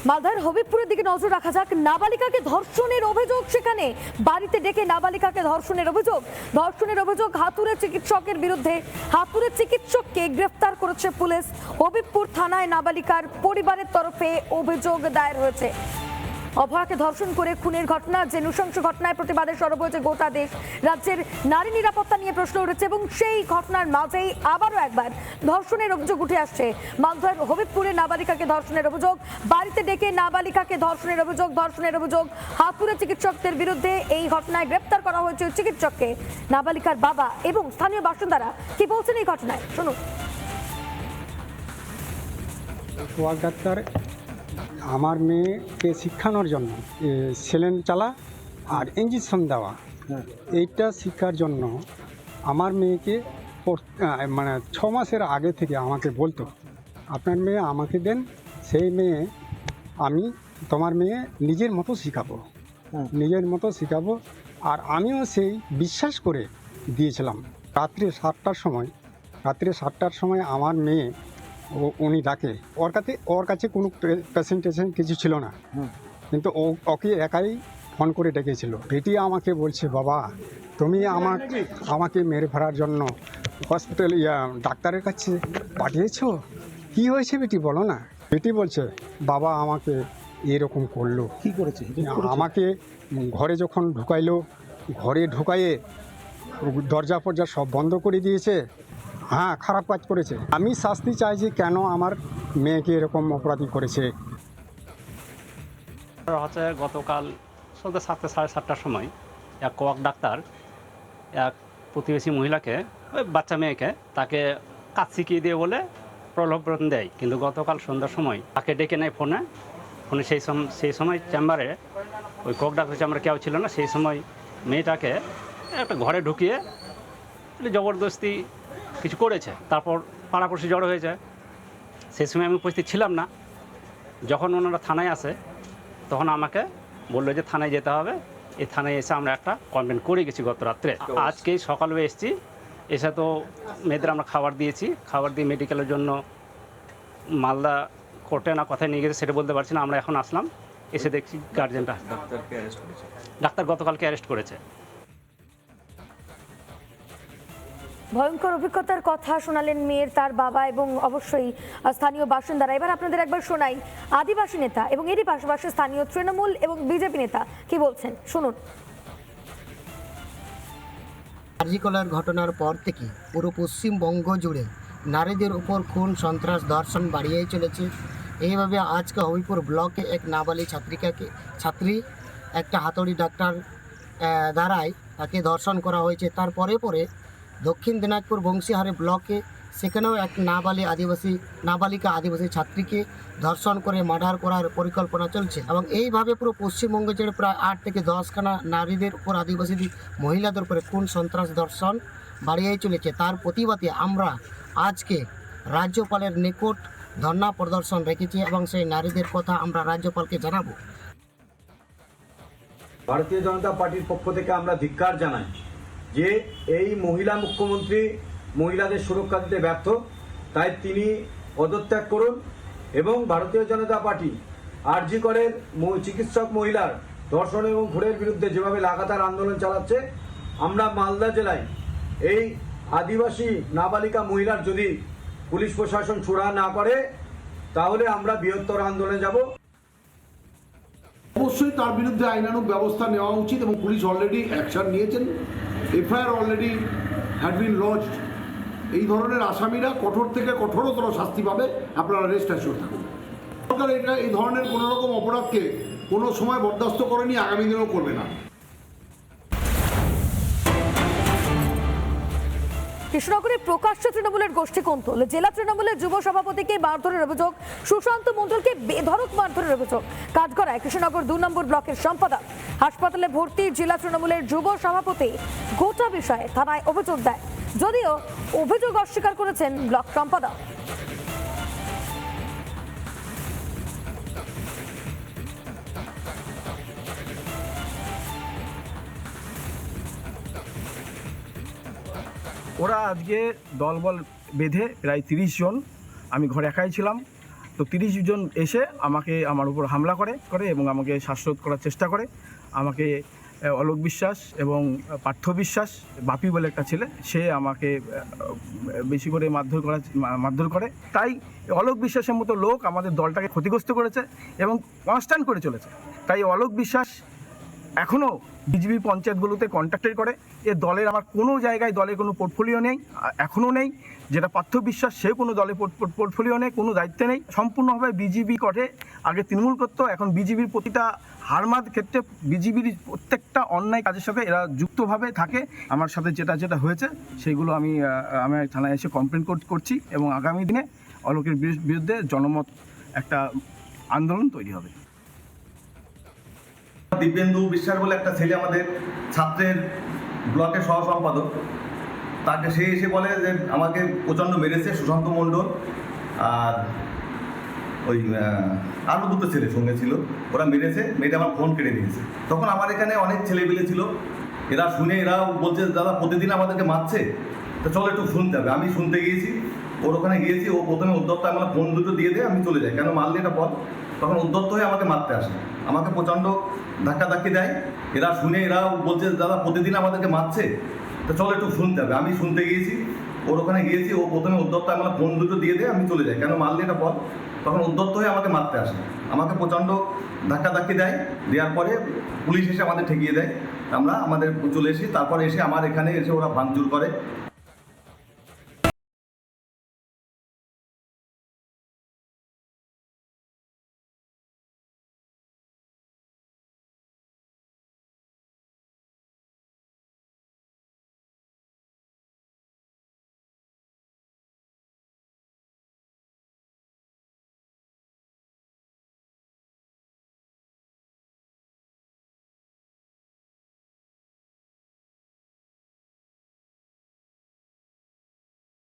মালদার হবিবপুরের দিকে নজর রাখা যাক। নাবালিকাকে ধর্ষণের অভিযোগ, সেখানে বাড়িতে ডেকে নাবালিকাকে ধর্ষণের অভিযোগ হাতুড়ে চিকিৎসকের বিরুদ্ধে। হাতুড়ে চিকিৎসককে গ্রেফতার করেছে পুলিশ। হবিবপুর থানায় নাবালিকার পরিবারের তরফে অভিযোগ দায়ের হয়েছে। অভয়াকে ধর্ষণ করে খুনের ঘটনা, যে নৃশংস ঘটনায় প্রতিবাদে সরব হয়েছে গোটা দেশ। রাজ্যের নারী নিরাপত্তা নিয়ে প্রশ্ন উঠেছে এবং সেই ঘটনার মাঝেই আবারও একবার ধর্ষণের অভিযোগ উঠে আসছে। মালদার হবিবপুরে নাবালিকাকে ধর্ষণের অভিযোগ, বাড়িতে ডেকে নাবালিকাকে ধর্ষণের অভিযোগ হাতুড়ে চিকিৎসকদের বিরুদ্ধে। এই ঘটনায় গ্রেপ্তার করা হয়েছে চিকিৎসককে। নাবালিকার বাবা এবং স্থানীয় বাসিন্দারা কি বলছেন এই ঘটনায় শুনুন। ডাক্তার আমার মেয়েকে শিক্ষানোর জন্য সেলেন চালা আর ইঞ্জেকশন দেওয়া, এইটা শিক্ষার জন্য আমার মেয়েকে মানে 6 মাসের আগে থেকে আমাকে বলতো, আপনার মেয়ে আমাকে দেন, সেই মেয়ে আমি তোমার মেয়ে নিজের মতো শেখাবো। আর আমিও সেই বিশ্বাস করে দিয়েছিলাম। রাত্রে 7টার সময় আমার মেয়ে উনি ডাকে, ওর কাছে কোনো পেশেন্ট কিছু ছিল না, কিন্তু ওকে একাই ফোন করে ডেকেছিল। বেটি আমাকে বলছে, বাবা তুমি আমাকে মেরে ফেলার জন্য হসপিটাল ডাক্তারের কাছে পাঠিয়েছো, কি হয়েছে বেটি বলো না। বেটি বলছে, বাবা আমাকে এরকম করলো। কি করেছে? আমাকে ঘরে যখন ঢুকাইলো, ঘরে ঢুকাইয়ে দরজা ফরজা সব বন্ধ করে দিয়েছে। হ্যাঁ, খারাপ কাজ করেছে। আমি শাস্তি চাইছি, কেন আমার মেয়েকে এরকম অপরাধী করেছে। হচ্ছে গতকাল সন্ধ্যা 7:30টার সময় এক কোয়াক ডাক্তার এক প্রতিবেশী মহিলাকে, ওই বাচ্চা মেয়েকে, তাকে কাজ শিখিয়ে দিয়ে বলে প্রলোভন দেয়। কিন্তু গতকাল সন্ধ্যার সময় তাকে ডেকে নেয় ফোনে সেই সময় চেম্বারে ওই কোয়াক ডাক্তার চেম্বারে কেউ ছিল না। সেই সময় মেয়েটাকে একটা ঘরে ঢুকিয়ে জবরদস্তি কিছু করেছে। তারপর পাড়াপড়শি জড়ো হয়েছে। সেই সময় আমি উপস্থিত ছিলাম না। যখন ওনারা থানায় আসে তখন আমাকে বললো যে থানায় যেতে হবে। এই থানায় এসে আমরা একটা কমপ্লেন করে গেছি গত রাত্রে। আজকেই সকালে এসেছি, এসে তো মেয়েদের আমরা খাবার দিয়ে মেডিকেলের জন্য মালদা কোর্টে না কোথায় নিয়ে গেছে সেটা বলতে পারছি না। আমরা এখন আসলাম, এসে দেখছি গার্জেনটা ডাক্তার গতকালকে অ্যারেস্ট করেছে। ভয়ঙ্কর অভিজ্ঞতার কথা শোনালেন মেয়ের, তার বাবা এবং অবশ্যই স্থানীয় বাসিন্দারা। এবার আপনাদের একবার শোনাই আদিবাসী নেতা এবং এরই পাশাপাশি স্থানীয় তৃণমূল এবং বিজেপি নেতা কি বলছেন, শুনুন। আরজিকরের ঘটনার পর থেকে পুরো পশ্চিমবঙ্গ জুড়ে নারীদের উপর খুন, সন্ত্রাস, ধর্ষণ বাড়িয়েই চলেছে। এইভাবে আজকে হবিপুর ব্লকে এক নাবালিক ছাত্রী একটা হাতুড়ি ডাক্তার দ্বারাই তাকে ধর্ষণ করা হয়েছে। তারপরে দক্ষিণ দিনাজপুর বংশীহারি ব্লকে সেখানেও এক নাবালিকা আদিবাসী ছাত্রীকে ধর্ষণ করে মার্ডার করার পরিকল্পনা চলছে। এবং এইভাবে পুরো পশ্চিমবঙ্গ জুড়ে প্রায় 8 থেকে 10খানা নারীদের উপর, আদিবাসী মহিলাদের উপরে খুন, সন্ত্রাস, ধর্ষণ বাড়িয়েই চলেছে। তার প্রতিবাদে আমরা আজকে রাজ্যপালের নিকট ধর্ণা প্রদর্শন রেখেছি এবং সেই নারীদের কথা আমরা রাজ্যপালকে জানাবো। ভারতীয় জনতা পার্টির পক্ষ থেকে আমরা ধিক্কার জানাই যে এই মহিলা মুখ্যমন্ত্রী মহিলাদের সুরক্ষা দিতে ব্যর্থ, তাই তিনি পদত্যাগ করুন। এবং ভারতীয় জনতা পার্টি আরজিকরের চিকিৎসক মহিলার ধর্ষণ এবং খুনের বিরুদ্ধে যেভাবে লাগাতার আন্দোলন চালাচ্ছে, আমরা মালদা জেলায় এই আদিবাসী নাবালিকা মহিলার যদি পুলিশ প্রশাসন সুরাহা না করে তাহলে আমরা বৃহত্তর আন্দোলনে যাব। অবশ্যই তার বিরুদ্ধে আইনানুগ ব্যবস্থা নেওয়া উচিত এবং পুলিশ অলরেডি অ্যাকশন নিয়েছেন। FIR already had been লজড। এই ধরনের আসামিরা কঠোর থেকে কঠোরতর শাস্তি পাবে, আপনারা রেস্ট অ্যাসিওর থাকুন। সরকার এই ধরনের কোনো রকম অপরাধকে কোনো সময় বরদাস্ত করেনি, আগামী দিনেও করবে না। কৃষ্ণনগরের প্রকাশ্য তৃণমূলের গোষ্ঠী কোন্তল, জেলা তৃণমূলের যুব সভাপতিকে মারধরের অভিযোগ, সুশান্ত মণ্ডলকে বেধড়ক মারধরের অভিযোগ। কাঠগড়ায় কৃষ্ণনগর 2 নম্বর ব্লকের সম্পাদক হাসপাতালে ভর্তি জেলা তৃণমূলের যুব সভাপতি। গোটা বিষয়ে থানায় অভিযোগ দেয়, যদিও অভিযোগ অস্বীকার করেছেন ব্লক সম্পাদক। ওরা আজকে দলবল বেঁধে প্রায় 30 জন, আমি ঘরে একাই ছিলাম, তো 30 জন এসে আমাকে আমার উপর হামলা করে এবং আমাকে শ্বাসরোধ করার চেষ্টা করে। আমাকে অলোক বিশ্বাস এবং পার্থ বিশ্বাস, বাপি বলে একটা ছেলে, সে আমাকে বেশি করে মারধর করে। তাই অলোক বিশ্বাসের মতো লোক আমাদের দলটাকে ক্ষতিগ্রস্ত করেছে এবং কনস্ট্যান্ট করে চলেছে। তাই অলোক বিশ্বাস এখনও বিজেপি পঞ্চায়েতগুলোতে কন্ট্রাক্টেড করে। দলের আমার কোনো জায়গায় দলের কোনো পোর্টফোলিও নেই, এখনও নেই। যেটা পার্থ বিশ্বাস, সে কোনো দলে পোর্টফোলিও নেই, কোনো দায়িত্বে নেই। সম্পূর্ণভাবে বিজেপি করে, আগে তৃণমূল করতো, এখন বিজেপির প্রতিটা হারমাদ ক্ষেত্রে বিজেপির প্রত্যেকটা অন্যায় কাজের সাথে এরা যুক্তভাবে থাকে। আমার সাথে যেটা হয়েছে সেইগুলো আমি থানায় এসে কমপ্লেন করছি এবং আগামী দিনে অলোকের বিরুদ্ধে জনমত একটা আন্দোলন তৈরি হবে। দিব্যেন্দু বিশ্বাস বলে একটা ছেলে আমাদের ছাত্রের ব্লকের সহ সম্পাদক, তাকে সে এসে বলে যে আমাকে প্রচণ্ড মেরেছে সুশান্ত মণ্ডল আর ওই আরও দুটো ছেলে সঙ্গে ছিল, ওরা মেরেছে, মেয়েটা আমার ফোন কেটে দিয়েছে। তখন আমার এখানে অনেক ছেলেপিলে ছিল, এরা শুনে এরা বলছে দাদা প্রতিদিন আমাদেরকে মারছে, তো চলো একটু শুনতে হবে। আমি শুনতে গিয়েছি, ওর ওখানে গিয়েছি, ও প্রথমে উদ্যত্ত আমার ফোন দুটো দিয়ে দেয়, আমি চলে যাই, কেন মারলে এটা বল। তখন উদ্যত্ত হয়ে আমাকে মারতে আসে, আমাকে প্রচণ্ড ধাক্কি দেয়। এরা শুনে এরা বলছে দাদা প্রতিদিন আমাদেরকে মারছে, তো চলো একটু শুনতে হবে। আমি শুনতে গিয়েছি, ওর ওখানে গিয়েছি, ও প্রথমে উদ্যত্ত আমার ফোন দুটো দিয়ে দেয়, আমি চলে যাই, কেন মারলে এটা বল। তখন উদ্যত্ত হয়ে আমাকে মারতে আসে, আমাকে প্রচণ্ড ধাক্কি দেয়। দেওয়ার পরে পুলিশ এসে আমাদের ঠেকিয়ে দেয়, আমরা আমাদের চলে এসি। তারপরে এসে আমার এখানে এসে ওরা ভাঙচুর করে।